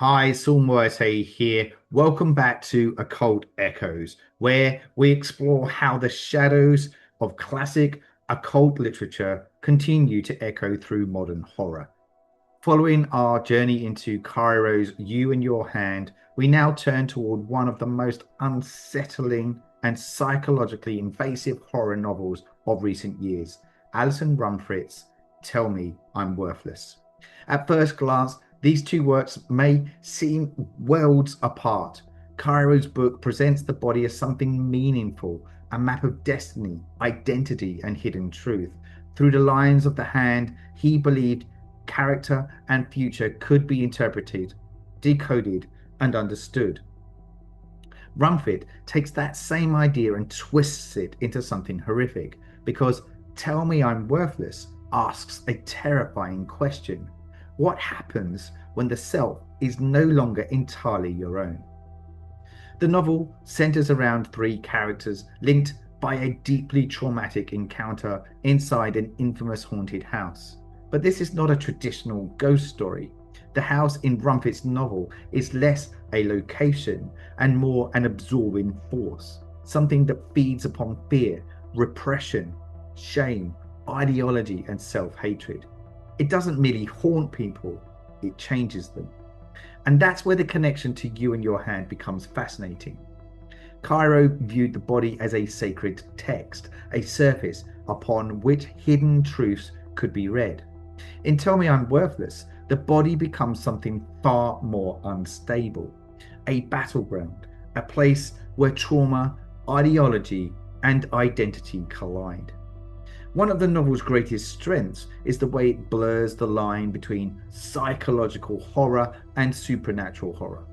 Hi, Sulmoete here. Welcome back to Occult Echoes, where we explore how the shadows of classic occult literature continue to echo through modern horror. Following our journey into Cheiro's You and Your Hand, we now turn toward one of the most unsettling and psychologically invasive horror novels of recent years, Alison Rumfitt's Tell Me I'm Worthless. At first glance, these two works may seem worlds apart. Cheiro's book presents the body as something meaningful, a map of destiny, identity, and hidden truth. Through the lines of the hand, he believed character and future could be interpreted, decoded, and understood. Rumfitt takes that same idea and twists it into something horrific because Tell Me I'm Worthless asks a terrifying question. What happens when the self is no longer entirely your own? The novel centers around three characters linked by a deeply traumatic encounter inside an infamous haunted house. But this is not a traditional ghost story. The house in Rumfitt's novel is less a location and more an absorbing force, something that feeds upon fear, repression, shame, ideology, and self-hatred. It doesn't merely haunt people, it changes them. And that's where the connection to You and Your Hand becomes fascinating. Cheiro viewed the body as a sacred text, a surface upon which hidden truths could be read. In Tell Me I'm Worthless, the body becomes something far more unstable, a battleground, a place where trauma, ideology, and identity collide. One of the novel's greatest strengths is the way it blurs the line between psychological horror and supernatural horror.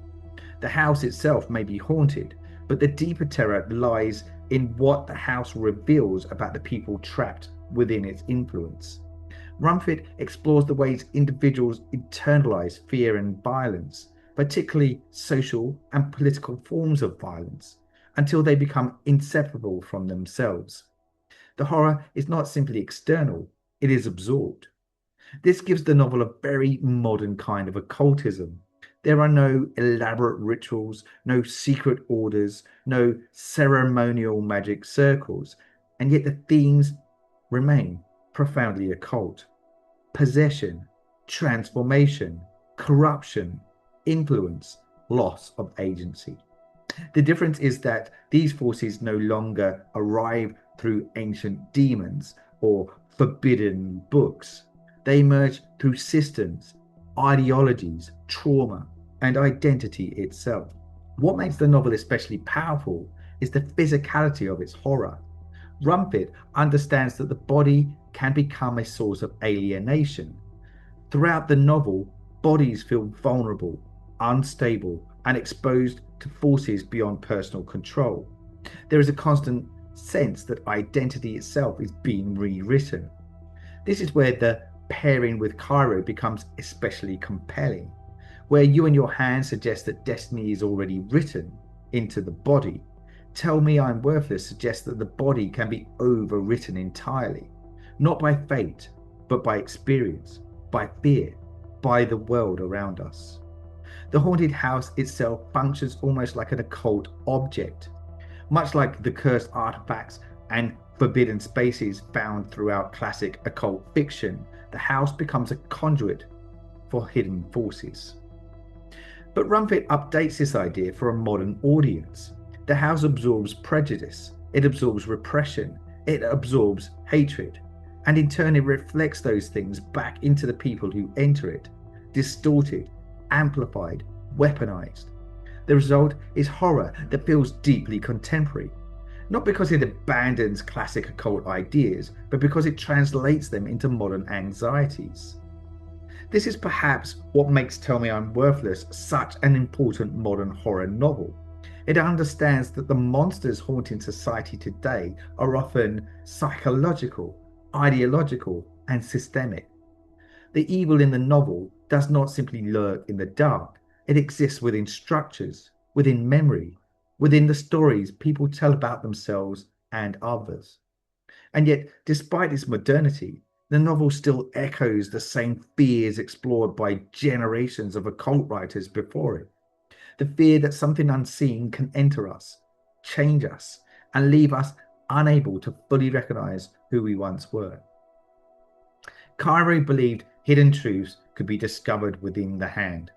The house itself may be haunted, but the deeper terror lies in what the house reveals about the people trapped within its influence. Rumfitt explores the ways individuals internalize fear and violence, particularly social and political forms of violence, until they become inseparable from themselves. The horror is not simply external, it is absorbed. This gives the novel a very modern kind of occultism. There are no elaborate rituals, no secret orders, no ceremonial magic circles, and yet the themes remain profoundly occult. Possession, transformation, corruption, influence, loss of agency. The difference is that these forces no longer arrive through ancient demons or forbidden books. They emerge through systems, ideologies, trauma, and identity itself. What makes the novel especially powerful is the physicality of its horror. Rumfitt understands that the body can become a source of alienation. Throughout the novel, bodies feel vulnerable, unstable, and exposed to forces beyond personal control. There is a constant sense that identity itself is being rewritten. This is where the pairing with Cheiro becomes especially compelling. Where You and Your Hand suggests that destiny is already written into the body, Tell Me I'm Worthless suggests that the body can be overwritten entirely, not by fate, but by experience, by fear, by the world around us. The haunted house itself functions almost like an occult object. Much like the cursed artifacts and forbidden spaces found throughout classic occult fiction, the house becomes a conduit for hidden forces. But Rumfitt updates this idea for a modern audience. The house absorbs prejudice, it absorbs repression, it absorbs hatred, and in turn it reflects those things back into the people who enter it, distorted, amplified, weaponized. The result is horror that feels deeply contemporary, not because it abandons classic occult ideas, but because it translates them into modern anxieties. This is perhaps what makes Tell Me I'm Worthless such an important modern horror novel. It understands that the monsters haunting society today are often psychological, ideological, and systemic. The evil in the novel does not simply lurk in the dark, it exists within structures, within memory, within the stories people tell about themselves and others. And yet, despite its modernity, The novel still echoes the same fears explored by generations of occult writers before it. The fear that something unseen can enter us, change us, and leave us unable to fully recognize who we once were. Cheiro believed hidden truths could be discovered within the hand.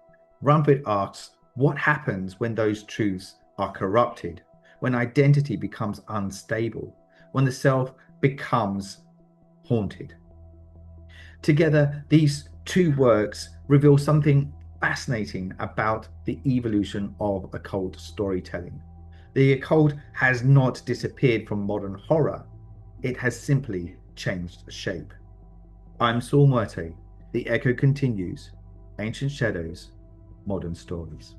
Rumfitt asks, what happens when those truths are corrupted, when identity becomes unstable, when the self becomes haunted? Together, these two works reveal something fascinating about the evolution of occult storytelling. The occult has not disappeared from modern horror, it has simply changed shape. I'm Saul Muerte. The Echo continues. Ancient Shadows, Modern Stories.